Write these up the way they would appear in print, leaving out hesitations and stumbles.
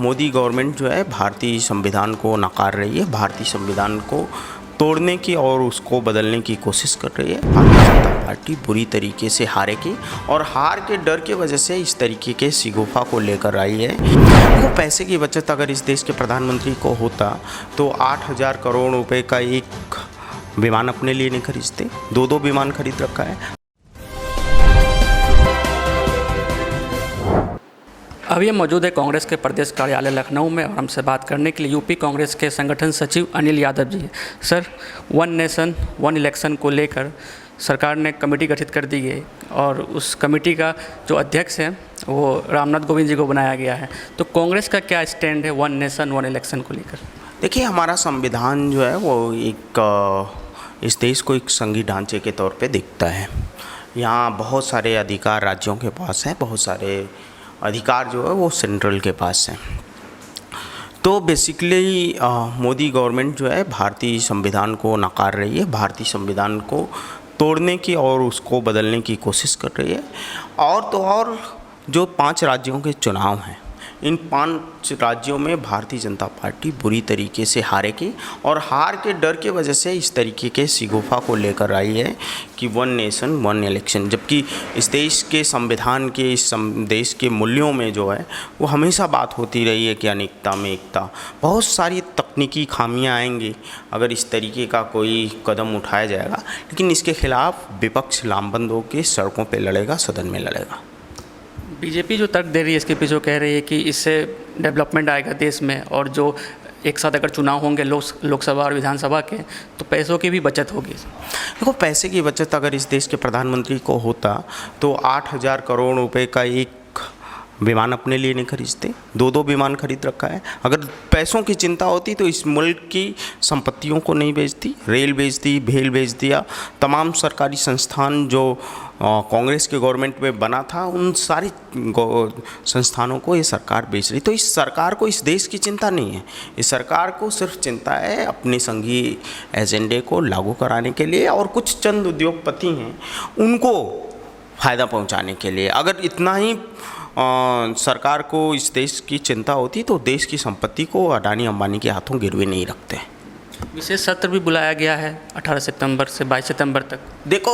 Modi government जो है भारतीय संविधान को नकार रही है, भारतीय संविधान को तोड़ने की और उसको बदलने की कोशिश कर रही है। भारतीय जनता पार्टी बुरी तरीके से हारेगी और हार के डर की वजह से इस तरीके के शिगुफा को लेकर आई है। वो पैसे की बचत अगर इस देश के प्रधानमंत्री को होता तो 8,000 करोड़ रुपए का एक विमान अपने लिए नहीं खरीदते, दो विमान खरीद रखा है। अभी हम मौजूद है कांग्रेस के प्रदेश कार्यालय लखनऊ में और हमसे बात करने के लिए यूपी कांग्रेस के संगठन सचिव अनिल यादव जी हैं। Sir, one nation one election को लेकर सरकार ने कमेटी गठित कर दी है और उस कमेटी का जो अध्यक्ष है वो रामनाथ कोविंद जी को बनाया गया है, तो कांग्रेस का क्या स्टैंड है वन नेशन वन इलेक्शन को लेकर? देखिए, हमारा संविधान जो है वो इस देश को एक संघीय ढांचे के तौर पे दिखता है। यहाँ बहुत सारे अधिकार राज्यों के पास हैं, बहुत सारे अधिकार जो है वो सेंट्रल के पास हैं। तो बेसिकली मोदी गवर्नमेंट जो है भारतीय संविधान को नकार रही है, भारतीय संविधान को तोड़ने की और उसको बदलने की कोशिश कर रही है। और जो 5 राज्यों के चुनाव हैं, इन 5 राज्यों में भारतीय जनता पार्टी बुरी तरीके से हारेगी और हार के डर की वजह से इस तरीके के शिगुफा को लेकर आई है कि वन नेशन वन इलेक्शन। जबकि इस देश के संविधान के, इस देश के मूल्यों में जो है वो हमेशा बात होती रही है कि अनेकता में एकता। बहुत सारी तकनीकी खामियां आएंगी अगर इस तरीके का कोई कदम उठाया जाएगा, लेकिन इसके खिलाफ विपक्ष लामबंद होकर सड़कों पर लड़ेगा, सदन में लड़ेगा। बीजेपी जो तर्क दे रही है इसके पीछे कह रही है कि इससे डेवलपमेंट आएगा देश में और जो एक साथ अगर चुनाव होंगे लोकसभा और विधानसभा के तो पैसों की भी बचत होगी। देखो, पैसे की बचत अगर इस देश के प्रधानमंत्री को होता तो 8,000 करोड़ रुपए का एक विमान अपने लिए नहीं खरीदते, दो विमान खरीद रखा है। अगर पैसों की चिंता होती तो इस मुल्क की संपत्तियों को नहीं बेचती, रेल बेच दी, भेल बेच दिया। तमाम सरकारी संस्थान जो कांग्रेस के गवर्नमेंट में बना था उन सारी संस्थानों को ये सरकार बेच रही। तो इस सरकार को इस देश की चिंता नहीं है, इस सरकार को सिर्फ चिंता है अपने संघीय एजेंडे को लागू कराने के लिए और कुछ चंद उद्योगपति हैं उनको फ़ायदा पहुंचाने के लिए। अगर इतना ही सरकार को इस देश की चिंता होती तो देश की संपत्ति को अडानी अंबानी के हाथों गिरवे नहीं रखते। विशेष सत्र भी बुलाया गया है 18 सितंबर से 22 सितंबर तक। देखो,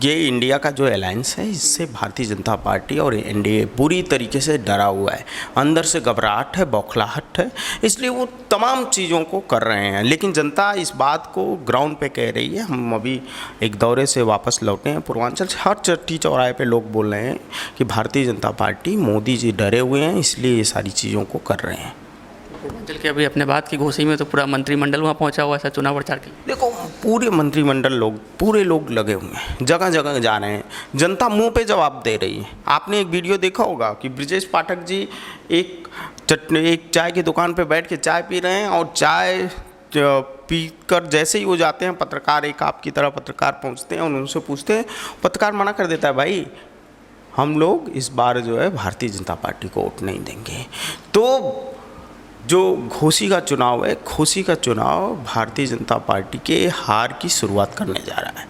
ये इंडिया का जो अलायंस है इससे भारतीय जनता पार्टी और एनडीए पूरी तरीके से डरा हुआ है, अंदर से घबराहट है, बौखलाहट है, इसलिए वो तमाम चीज़ों को कर रहे हैं। लेकिन जनता इस बात को ग्राउंड पे कह रही है। हम अभी एक दौरे से वापस लौटे हैं पूर्वांचल से, हर चट्टी चौराहे पे लोग बोल रहे हैं कि भारतीय जनता पार्टी, मोदी जी डरे हुए हैं, इसलिए ये सारी चीज़ों को कर रहे हैं। पूर्वांचल के अभी अपने बात की घोषी में तो पूरा मंत्रिमंडल वहाँ पहुँचा हुआ है चुनाव प्रचार के लिए। देखो, पूरे मंत्रिमंडल पूरे लोग लगे हुए हैं, जगह जगह जा रहे हैं, जनता मुंह पे जवाब दे रही है। आपने एक वीडियो देखा होगा कि ब्रजेश पाठक जी एक चाय की दुकान पे बैठ के चाय पी रहे हैं और चाय पीकर जैसे ही वो जाते हैं, पत्रकार, एक आपकी तरह पत्रकार पहुँचते हैं और उनसे पूछते हैं, पत्रकार मना कर देता है, भाई हम लोग इस बार जो है भारतीय जनता पार्टी को वोट नहीं देंगे। तो जो घोसी का चुनाव है, घोसी का चुनाव भारतीय जनता पार्टी के हार की शुरुआत करने जा रहा है।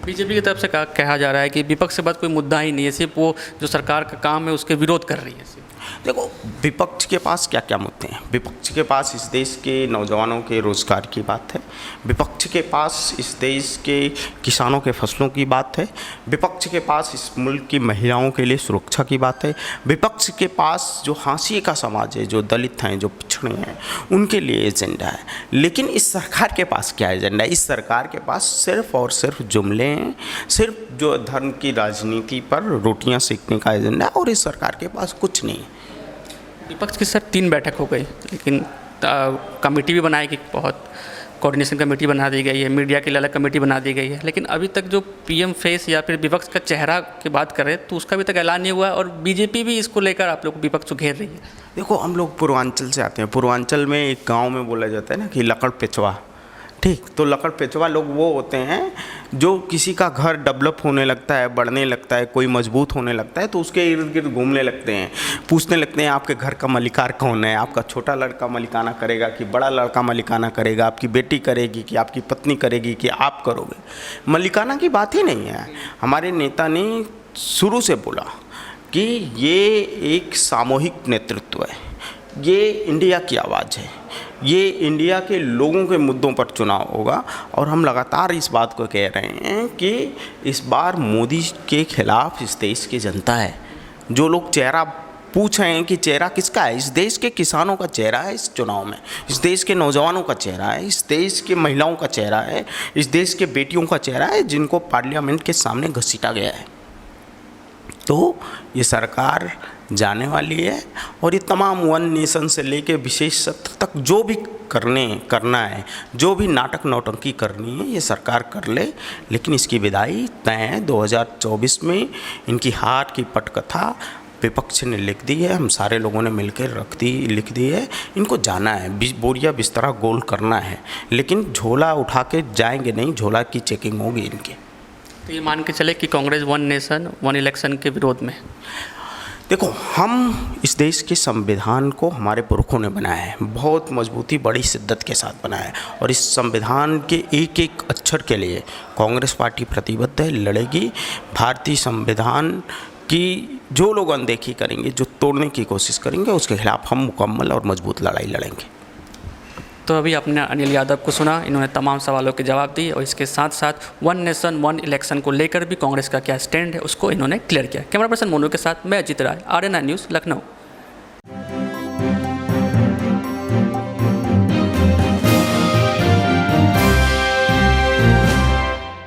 बीजेपी की तरफ से कहा जा रहा है कि विपक्ष के बाद कोई मुद्दा ही नहीं है, सिर्फ वो जो सरकार का काम है उसके विरोध कर रही है। देखो, विपक्ष के पास क्या क्या मुद्दे हैं? विपक्ष के पास इस देश के नौजवानों के रोज़गार की बात है, विपक्ष के पास इस देश के किसानों के फसलों की बात है, विपक्ष के पास इस मुल्क की महिलाओं के लिए सुरक्षा की बात है, विपक्ष के पास जो हाशिए का समाज है, जो दलित हैं, जो पिछड़े हैं, उनके लिए एजेंडा है। लेकिन इस सरकार के पास क्या एजेंडा है? इस सरकार के पास सिर्फ और सिर्फ जुमले हैं, सिर्फ जो धर्म की राजनीति पर रोटियां सेकने का एजेंडा है, और इस सरकार के पास कुछ नहीं है। विपक्ष की सर 3 बैठक हो गई, लेकिन कमेटी भी बनाई गई, बहुत कोऑर्डिनेशन कमेटी बना दी गई है, मीडिया के लिए अलग कमेटी बना दी गई है, लेकिन अभी तक जो पीएम फेस या फिर विपक्ष का चेहरा की बात करें तो उसका अभी तक ऐलान नहीं हुआ है और बीजेपी भी इसको लेकर आप लोग विपक्ष को घेर रही है। देखो, हम लोग पूर्वांचल से आते हैं। पूर्वांचल में एक गाँव में बोला जाता है ना कि लकड़ पेचवा, ठीक, तो लकड़ पेचवा लोग वो होते हैं जो किसी का घर डेवलप होने लगता है, बढ़ने लगता है, कोई मजबूत होने लगता है तो उसके इर्द गिर्द घूमने लगते हैं, पूछने लगते हैं आपके घर का मलिकार कौन है, आपका छोटा लड़का मलिकाना करेगा कि बड़ा लड़का मलिकाना करेगा, आपकी बेटी करेगी कि आपकी पत्नी करेगी कि आप करोगे। मलिकाना की बात ही नहीं है। हमारे नेता ने शुरू से बोला कि ये एक सामूहिक नेतृत्व है, ये इंडिया की आवाज़ है, ये इंडिया के लोगों के मुद्दों पर चुनाव होगा। और हम लगातार इस बात को कह रहे हैं कि इस बार मोदी के खिलाफ इस देश की जनता है। जो लोग चेहरा पूछ रहे हैं कि चेहरा किसका है, इस देश के किसानों का चेहरा है इस चुनाव में, इस देश के नौजवानों का चेहरा है, इस देश के महिलाओं का चेहरा है, इस देश के बेटियों का चेहरा है, जिनको पार्लियामेंट के सामने घसीटा गया है। तो ये सरकार जाने वाली है और ये तमाम वन नेशन से लेके विशेष सत्र तक जो भी करना है, जो भी नाटक नौटंकी करनी है, ये सरकार कर ले। लेकिन इसकी विदाई तय है 2024 में। इनकी हार की पटकथा विपक्ष ने लिख दी है, हम सारे लोगों ने मिलकर लिख दी है। इनको जाना है, बोरिया बिस्तरा गोल करना है, लेकिन झोला उठा के जाएंगे नहीं, झोला की चेकिंग होगी इनकी। तो ये मान के चले कि Congress one nation one election के विरोध में। देखो, हम इस देश के संविधान को हमारे पुरखों ने बनाया है, बहुत मजबूती बड़ी शिद्दत के साथ बनाया है, और इस संविधान के एक एक अक्षर के लिए कांग्रेस पार्टी प्रतिबद्ध है, लड़ेगी। भारतीय संविधान की जो लोग अनदेखी करेंगे, जो तोड़ने की कोशिश करेंगे, उसके खिलाफ हम मुकम्मल और मजबूत लड़ाई लड़ेंगे। तो अभी आपने अनिल यादव को सुना, इन्होंने तमाम सवालों के जवाब दिए और इसके साथ साथ वन नेशन वन इलेक्शन को लेकर भी कांग्रेस का क्या स्टैंड है उसको इन्होंने क्लियर किया। कैमरा पर्सन मोनू के साथ मैं अजित राय, RNI न्यूज़, लखनऊ।